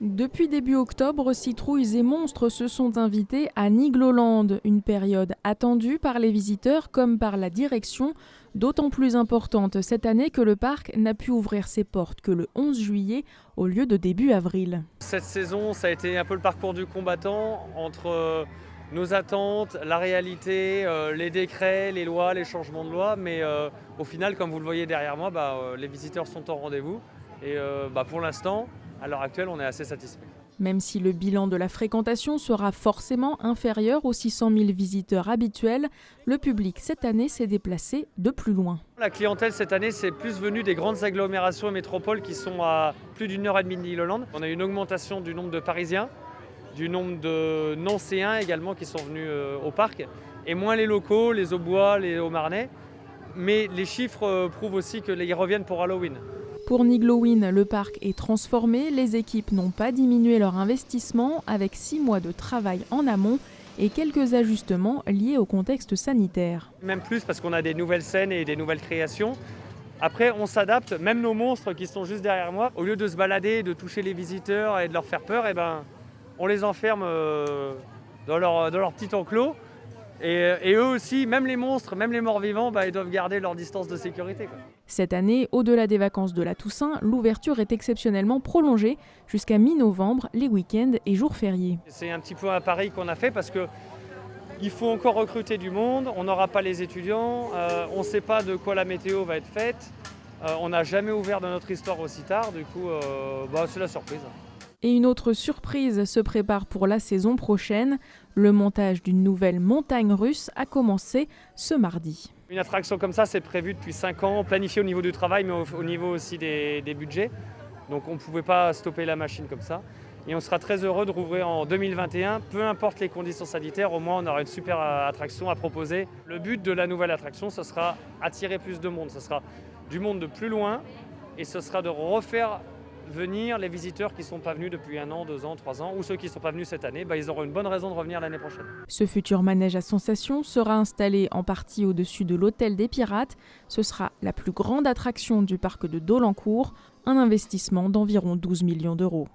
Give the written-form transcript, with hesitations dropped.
Depuis début octobre, citrouilles et monstres se sont invités à Nigloland, une période attendue par les visiteurs comme par la direction, d'autant plus importante cette année que le parc n'a pu ouvrir ses portes que le 11 juillet au lieu de début avril. Cette saison, ça a été un peu le parcours du combattant entre nos attentes, la réalité, les décrets, les lois, les changements de loi. Mais au final, comme vous le voyez derrière moi, les visiteurs sont au rendez-vous. Et pour l'instant, à l'heure actuelle, on est assez satisfait. Même si le bilan de la fréquentation sera forcément inférieur aux 600 000 visiteurs habituels, le public cette année s'est déplacé de plus loin. La clientèle cette année, c'est plus venu des grandes agglomérations et métropoles qui sont à plus d'1 heure et demie de Nigloland. On a eu une augmentation du nombre de Parisiens, du nombre de Nancéens également qui sont venus au parc, et moins les locaux, les Aubois, les Haut-Marnais. Mais les chiffres prouvent aussi qu'ils reviennent pour Halloween. Pour Niglowin, le parc est transformé, les équipes n'ont pas diminué leur investissement avec 6 mois de travail en amont et quelques ajustements liés au contexte sanitaire. Même plus parce qu'on a des nouvelles scènes et des nouvelles créations. Après, on s'adapte, même nos monstres qui sont juste derrière moi, au lieu de se balader, de toucher les visiteurs et de leur faire peur, on les enferme dans leur petit enclos. Et eux aussi, même les monstres, même les morts-vivants, ils doivent garder leur distance de sécurité. Cette année, au-delà des vacances de la Toussaint, l'ouverture est exceptionnellement prolongée jusqu'à mi-novembre, les week-ends et jours fériés. C'est un petit peu un pari qu'on a fait parce qu'il faut encore recruter du monde, on n'aura pas les étudiants, on ne sait pas de quoi la météo va être faite, on n'a jamais ouvert dans notre histoire aussi tard, du coup c'est la surprise. Et une autre surprise se prépare pour la saison prochaine. Le montage d'une nouvelle montagne russe a commencé ce mardi. Une attraction comme ça, c'est prévu depuis 5 ans, planifié au niveau du travail, mais au niveau aussi des budgets. Donc on ne pouvait pas stopper la machine comme ça. Et on sera très heureux de rouvrir en 2021, peu importe les conditions sanitaires, au moins on aura une super attraction à proposer. Le but de la nouvelle attraction, ce sera attirer plus de monde, ce sera du monde de plus loin, et ce sera de refaire venir les visiteurs qui ne sont pas venus depuis 1 an, 2 ans, 3 ans, ou ceux qui ne sont pas venus cette année, ils auront une bonne raison de revenir l'année prochaine. Ce futur manège à sensations sera installé en partie au-dessus de l'hôtel des Pirates. Ce sera la plus grande attraction du parc de Dolencourt, un investissement d'environ 12 millions d'euros.